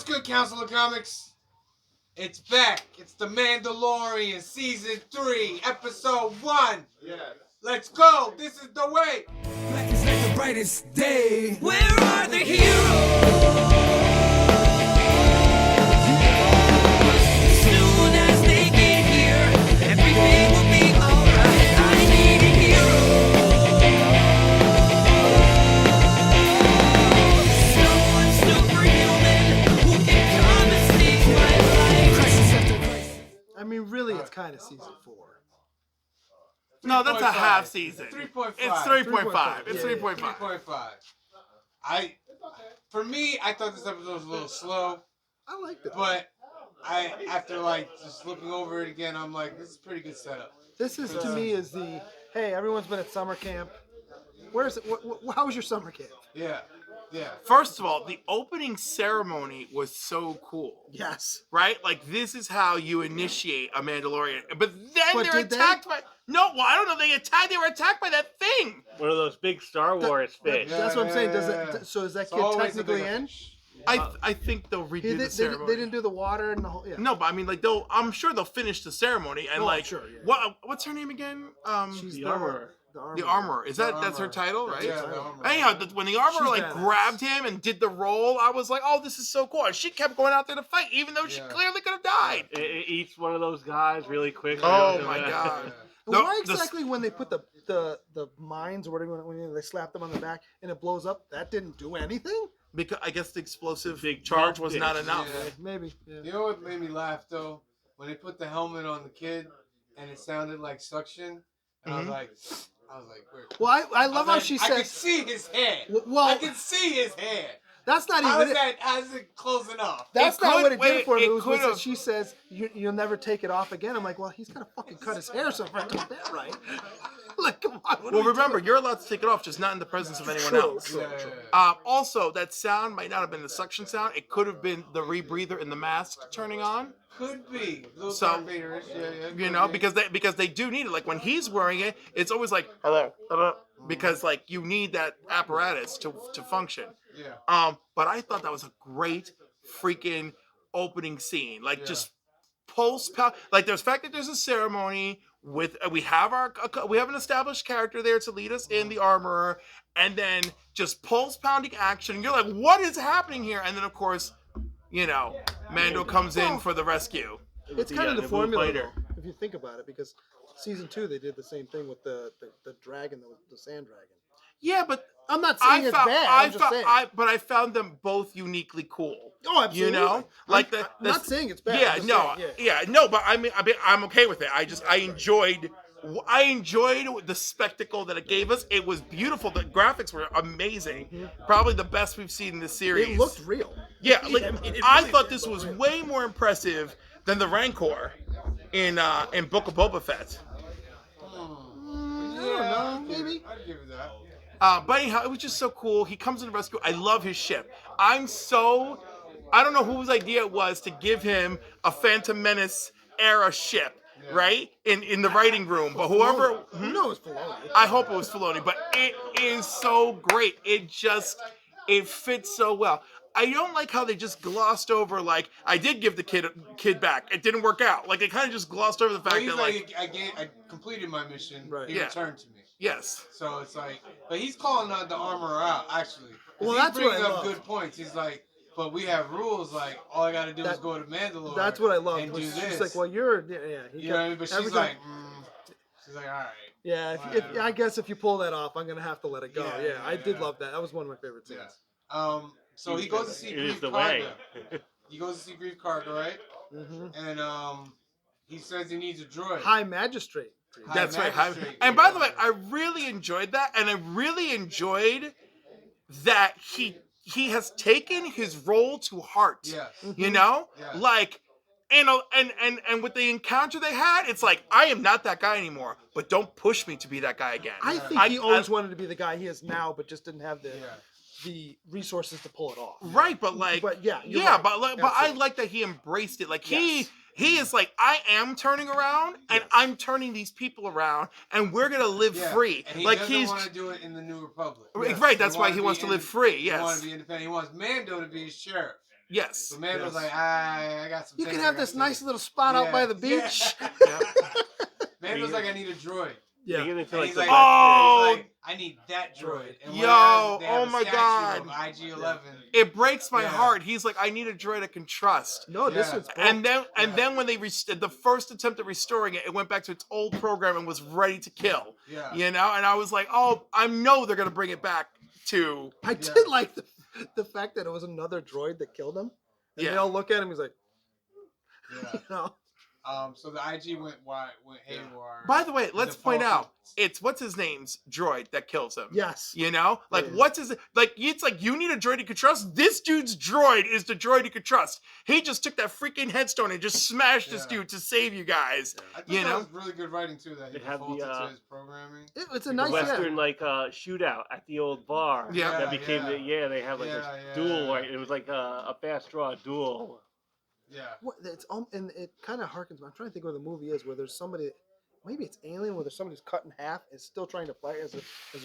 What's good, Council of Comics? It's back. It's the Mandalorian Season 3, Episode 1. Yes. Let's go. This is the way. Black is like the brightest day. Where are the heroes? As soon as they get here, everything will be alright. I need a hero. Someone superhuman who can come and save my life. Crisis after crisis. I mean, really, it's kind of season 4. No, that's a 3.5. half season. 3.5. It's 3.5. It's Yeah, yeah. 3.5. 3.5. For me, I thought this episode was a little slow, I liked it. but after just looking over it again, I'm like, this is a pretty good setup. This is, to me, is the, hey, everyone's been at summer camp. Where's it? How was your summer camp? Yeah. First of all, the opening ceremony was so cool. Yes. Right? Like, this is how you initiate a Mandalorian. But then But they're did they? attacked by... No, well, I don't know. They were attacked by that thing. One of those big Star Wars fish. That's what I'm saying. Yeah. So does that It's kid always a technically big end? I think they'll redo the ceremony. They didn't do the water and the whole. Yeah. No, but I mean, like, I'm sure they'll finish the ceremony and, Oh, like, sure, yeah. what's her name again? She's The armorer. The armorer. Is that's her title, right? Yeah, the armorer. Anyhow, when the armorer She's like badass. grabbed him and did the roll, I was like, "Oh, this is so cool!" And she kept going out there to fight, even though she Yeah. clearly could have died. It eats one of those guys really quick. Oh my god! Why The- exactly when they put the mines or whatever when they slap them on the back and it blows up, that didn't do anything? Because I guess the explosive Big charge bump was it. not enough. Yeah. Maybe. Yeah. You know what made me laugh though? When they put the helmet on the kid and it sounded like suction, and I was like, where? Well, I love how she I could says. see his head. Well, I could see his head. that's not How even is it. that? How is it close enough? That's It not could- what it did wait, for me. it It was when could've- she says, "You'll never take it off again." I'm like, well, he's gonna fucking cut his hair so fucking bad, right? Like, come on. What are Well, we remember, doing? you're allowed to take it off, just not in the presence of anyone True, else. true. Yeah. Also, that sound might not have been the suction sound. It could have been the rebreather in the mask turning on. Could be. Little So, Darth Vader-ish. Yeah. You know, because they do need it. Like when he's wearing it, it's always like hello, because like you need that apparatus to function. Yeah. But I thought that was a great freaking opening scene. Like just pulse power. Like there's the fact that there's a ceremony with we have an established character there to lead us in, the armorer, and then just pulse pounding action. You're like, what is happening here? And then of course, you know, Mando comes in for the rescue. It's kind of the blue formula, fighter. though, if you think about it, because season 2 they did the same thing with the dragon, the sand dragon. Yeah, but I'm not saying it's bad. I'm just saying. I found them both uniquely cool. Oh, absolutely. You know, like I'm not saying it's bad. Yeah, I'm just no, saying, no, but I mean, I'm okay with it. I enjoyed the spectacle that it gave us. It was beautiful. The graphics were amazing. Probably the best we've seen in the series. It looked real. Yeah, like, it I really thought did this look was real. way more impressive than the Rancor in Book of Boba Fett. I don't know. Maybe. I'd give it that. But anyhow, it was just so cool. He comes in to rescue. I love his ship. I don't know whose idea it was to give him a Phantom Menace era ship, right? In the writing room. But whoever, Who knows, Filoni? I hope it was Filoni, but it is so great. It fits so well. I don't like how they just glossed over, like, I did give the kid back. It didn't work out. Like, they kind of just glossed over the But fact he's that, like, I completed my mission. Right. He Yeah. returned to me. yes. So it's like, but he's calling the armorer out, actually. Well, He that's what brings I up love. good points. He's like, but we have rules. Like, all I got to do is go to Mandalore. That's what I love. And do She's this. like, well, you're, You know what I mean? But she's every like, time- she's like, all right. yeah. whatever. I guess if you pull that off, I'm gonna have to let it go. Yeah, Yeah, yeah, I did yeah. love that. That was one of my favorite scenes. Yeah. So he goes to see It is Grief the way. Karga. He goes to see Grief Karga, right? Mm-hmm. And he says he needs a droid. High Magistrate. That's right. Magistrate. And by the way, I really enjoyed that, and I really enjoyed that he has taken his role to heart. Yes. You know, Yeah. like, and with the encounter they had, it's like I am not that guy anymore. But don't push me to be that guy again. I think he always wanted to be the guy he is now, but just didn't have the resources to pull it off. Right, but like, But yeah, you're yeah, right. but I Absolutely. like that he embraced it. Like Yes. he is like, I am turning around, and I'm turning these people around, and we're gonna live Yeah. free. And he Like doesn't he's want to do it in the New Republic. right. That's why he wanna wants be to live free. He wants Yes. to be independent. He wants Mando to be his sheriff. Yes. So Mando's Yes. like, I got some. You things can I have gotta this take nice it." little spot out by the Yeah. beach. Yeah. Mando's like, I need a droid. They Yeah. get into And like he's the like, best Oh! he's like, I need that droid. And Yo, what it has is they have oh a my statue God. of IG-11. It breaks my Yeah. heart. He's like, I need a droid I can trust. No, this Yeah. one's broke. And Yeah. then when they the first attempt at restoring it, it went back to its old program and was ready to kill. Yeah. You know, and I was like, oh, I know they're gonna bring it back to. I did like the fact that it was another droid that killed him. And they Yeah. all look at him. He's like, Yeah. you know. So the IG went haywire. By the way, The let's point default- out, it's what's his name's droid that kills him. Yes. You know, like Yeah. what's his like? It's like you need a droid you can trust. This dude's droid is the droid you can trust. He just took that freaking headstone and just smashed this Yeah. dude to save you guys. I thought You that know? was really good writing too. That he They have the, defaulted to his programming. It's a the nice Western like shootout at the old bar. Yeah. That became they have like Yeah, this yeah, duel. yeah. Right? It was like a fast draw duel. Yeah. What it's and it kind of harkens. I'm trying to think where the movie is where there's somebody. Maybe it's Alien where there's somebody who's cut in half and still trying to fight as they're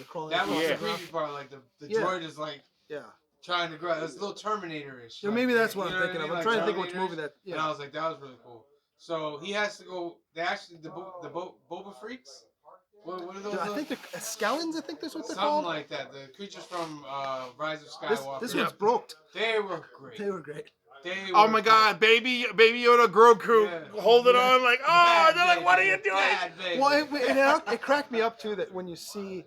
crawling. That was Yeah. the creepy part. Like the Yeah. droid is like Yeah. trying to grab. It's a little Terminator-ish. Yeah, like, maybe that's what you I'm know thinking I of. mean? I'm Like trying to think which Terminator-ish. movie that. And I was like, that was really cool. So he has to go. They actually the Boba Freaks. What are those? I think they're Skellins. I think that's what they're something called. like that. The creatures from Rise of This Skywalker. this Yeah. one's broke. They were great. They were great. Oh my God, baby Yoda, Grogu, Yeah. holding on like, oh, Bad they're like, baby, what are you doing? bad baby. Well, it cracked me up too that when you see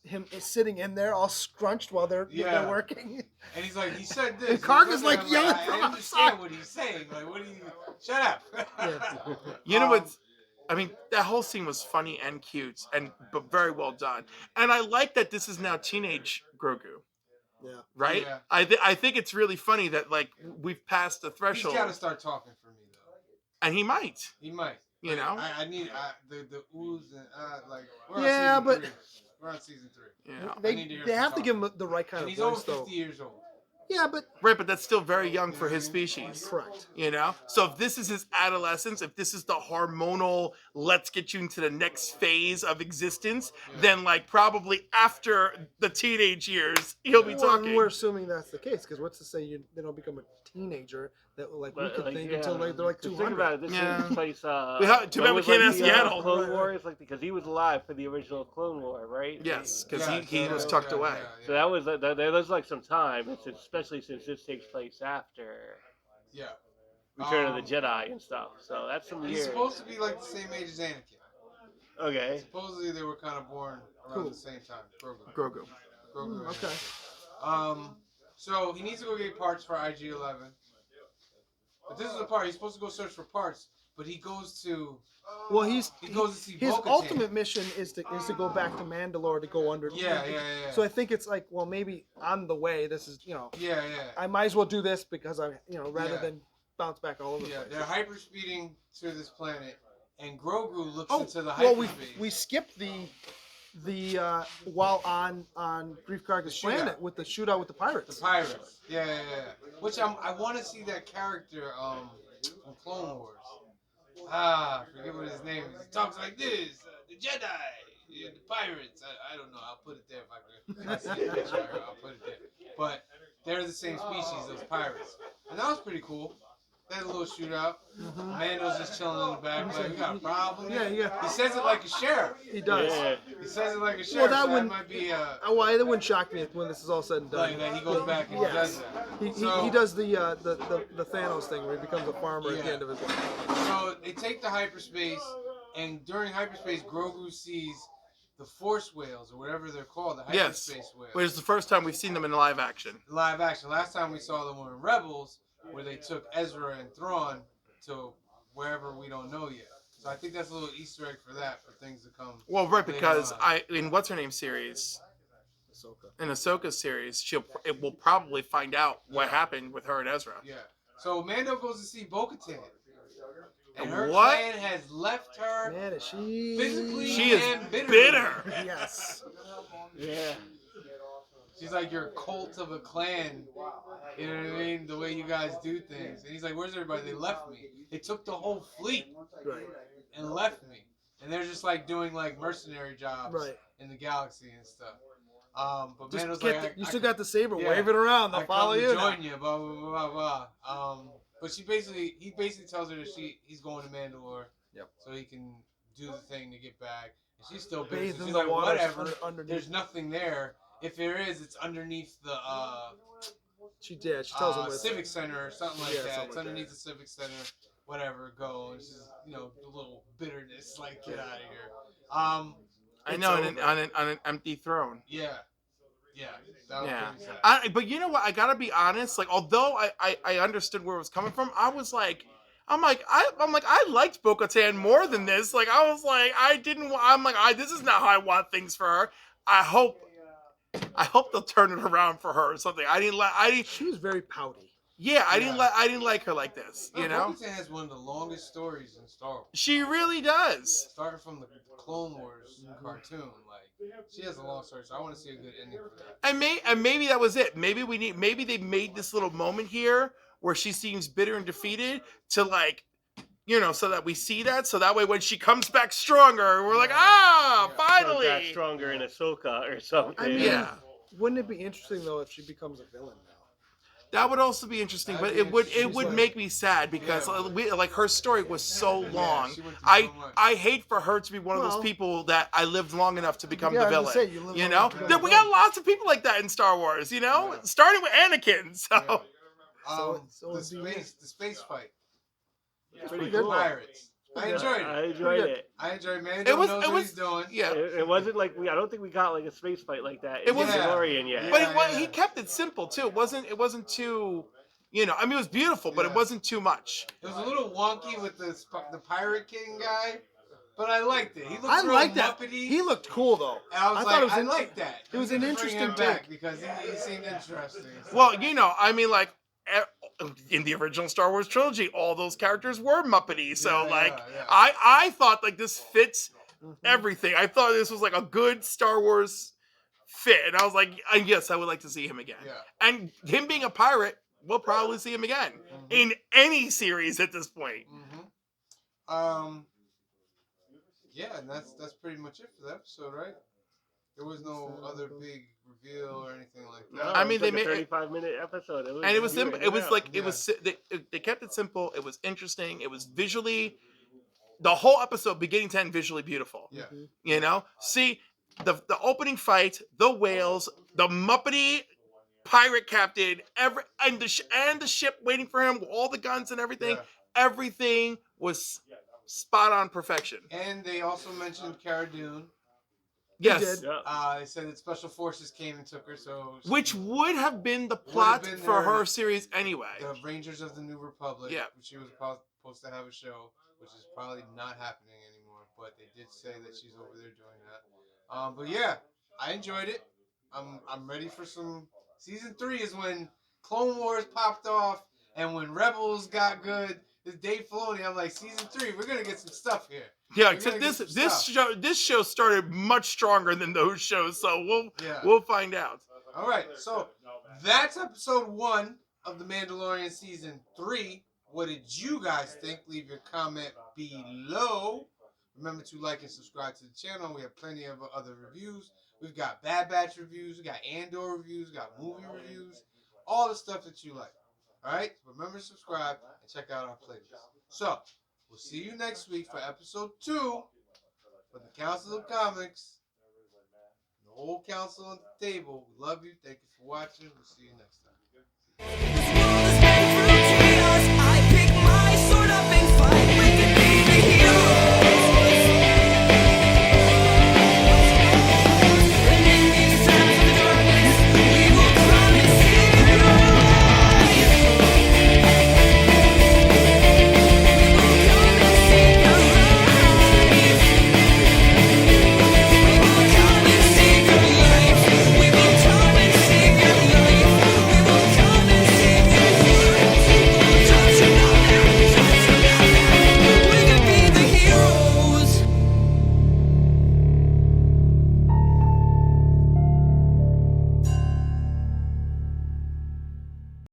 him sitting in there all scrunched while they're Yeah. working. And he's like, he said this. And Karga's He's like looking at him yelling I from understand outside. what he's saying. Like, what are you? Shut up. Yeah. You know what's? I mean, that whole scene was funny and cute, but very well done. And I like that this is now teenage Grogu, Yeah. right? Yeah. I think it's really funny that like we've passed the He's threshold, got to start talking for me though. and he might. He might. You know? I need the ooze and like. We're Yeah, on season but- 3. We're on season 3. You know? I need to hear They some have to talk. give him the right kind And of he's over voice though. 50 years old. Yeah, but Right, but that's still very young for his species. correct. You know? So if this is his adolescence, if this is the hormonal, let's get you into the next phase of existence, then like probably after the teenage years, he'll be Well, talking. we're assuming that's the case because what's to say they don't become a teenager that like we But, could like, think yeah, until like they're like 'cause 200. Think about it. This Yeah. takes place. Too bad we when can't was, ask like, Seattle. Clone Right, right. Wars, like because he was alive for the original Clone War, right? Yes, because Yeah, he so- was tucked away. So that was there was like some time, especially since this takes place after Yeah. Return of the Jedi and stuff. So that's some He's years. supposed to be like the same age as Anakin. Okay. Supposedly they were kind of born around Cool. the same time. Grogu. Grogu. Grogu. Okay. So he needs to go get parts for IG-11. But this is the part he's supposed to go search for parts, but he goes to Well, he goes to see his Bo-Katan. ultimate mission is to go back to Mandalore to go under. Yeah. So I think it's like, well, maybe on the way. This is Yeah. I might as well do this because I rather Yeah. than bounce back all over the Yeah, place. they're hyperspeeding to this planet, and Grogu looks Oh, into the well, hyperspace. we skipped the while on Grief Karga's The shootout. planet with the shootout with the pirates. The pirates. Yeah. Which I want to see that character from Clone Wars. I forget what his name is. He talks like this. The Jedi. Yeah, the pirates. I don't know. I'll put it there if I see a picture. I'll put it there. But they're the same species, those pirates. And that was pretty cool. They had a little shootout. Mando's just chilling in the back. Like, we got a problem. Yeah. He says it like a sheriff. He does. Yeah. He says it like a sheriff. that so wouldn't- might be Why that wouldn't shock me when this is all said and done. like that. He goes back and Yes. does that. He So- does the Thanos thing where he becomes a farmer at the Yeah. end of his life. So they take the hyperspace, and during hyperspace, Grogu sees the Force whales or whatever they're called, the Yes. hyperspace whales. Which is the first time we've seen them in live action. Live action. Last time we saw them were in Rebels, where they took Ezra and Thrawn to wherever we don't know yet. So I think that's a little Easter egg for that, for things to come. Well, right, later because on. in what's her name series, Ahsoka. in Ahsoka's series, it will probably find out what happened with her and Ezra. Yeah. So Mando goes to see Bo-Katan. And her What? clan has left her Man, is she physically She is and bitterly. bitter. Yes. Yeah. She's like, you're a cult of a clan. You know what I mean? The way you guys do things. And he's like, where's everybody? They left me. They took the whole fleet Right. and left me. And they're just like doing like mercenary jobs Right. in the galaxy and stuff. But Just Mando's get like, you still got the saber, yeah, wave it around. They'll I follow come you. to now. join you, blah blah blah blah blah. But he basically tells her that he's going to Mandalore, Yep. so he can do the thing to get back. And she's still Bathed busy. in She's the like, water whatever. underneath. There's nothing there. If there is, it's underneath the She tells him it's Civic Center or something like Yeah, that. something It's like underneath that. the Civic Center. Whatever, go. And she's, a little bitterness, like, get out of here. I It's know, over. on an empty throne. Yeah. Yeah. That was Yeah, pretty sad. but you know what? I gotta be honest. Like, although I understood where it was coming from, I was like, I liked Bo-Katan more than this. Like, I was like, I didn't. I'm like, this is not how I want things for her. I hope they'll turn it around for her or something. She was very pouty. Yeah, I Yeah. didn't like her like this. You know, Bo-Katan has one of the longest stories in Star Wars. she really does. Starting from the Clone Wars cartoon, like she has a long story, so I want to see a good ending for that. And maybe that was it. Maybe they made this little moment here where she seems bitter and defeated to like, so that we see that, so that way when she comes back stronger, we're like, Yeah. finally. Comes back stronger in Ahsoka or something. I mean, Yeah. Wouldn't it be interesting though if she becomes a villain now? That would also be interesting, That'd but be it would interesting. make me sad because Yeah. her story was so long. she went through I so much. I hate for her to be one of Well- those people that I lived long enough to become Yeah, the I was villain. gonna say, you lived You long know, enough to become the we got villain. lots of people like that in Star Wars. Yeah. Starting with Anakin. So Yeah. So it'd be the space fight. It's pretty pretty good. cool. Pirates. I enjoyed I it. enjoyed Pretty it. I enjoyed Mando It was- knows it what was- he's doing. yeah. It wasn't like I don't think we got like a space fight like that It in wasn't- Mandalorian yet. But Yeah. he kept it simple too. It wasn't too, I mean, it was beautiful, but it Yeah. wasn't too much. It was a little wonky with the Pirate King guy, but I liked it. He looked I real like that. Muppety. He looked cool though. And I was thought like, it was I in- like that. it was We an need to interesting bring him back take. because he seemed interesting. Well, I mean, like in the original Star Wars trilogy, all those characters were Muppety. So Yeah. I thought like this fits Mhm. everything. I thought this was like a good Star Wars fit, and I was like, yes, I would like to see him again. Yeah. And him being a pirate, we'll probably see him again in any series at this point. Yeah, and that's pretty much it for the episode, right? There was no other big reveal or anything like that. No, I mean, it was they like a made- 35-minute episode. And it was simple. It was like Yeah. they kept it simple. It was interesting. It was visually, the whole episode, beginning to end, visually beautiful. Yeah. See the opening fight, the whales, the Muppety pirate captain, and the ship waiting for him, all the guns and everything. Yeah. Everything was spot on perfection. And they also mentioned Cara Dune. Yes, did. Yeah. They said that special forces came and took her, so which would have been the plot been for their- her series anyway. the Rangers of the New Republic. Yeah. She was supposed to have a show, which is probably not happening anymore. But they did say that she's over there doing that. But yeah, I enjoyed it. I'm ready for some. Season 3 is when Clone Wars popped off and when Rebels got good. This Dave Filoni, I'm like, season 3, we're gonna get some stuff here. Yeah, We're except gonna get this some this show started much stronger than those shows, so Yeah. we'll find out. All right, so that's episode 1 of The Mandalorian season 3. What did you guys think? Leave your comment below. Remember to like and subscribe to the channel. We have plenty of other reviews. We've got Bad Batch reviews. We got Andor reviews. We got movie reviews. All the stuff that you like. All right? Remember to subscribe and check out our playlist. So, we'll see you next week for episode 2 for the Council of Comics. The whole council on the table. We love you. Thank you for watching. We'll see you next time.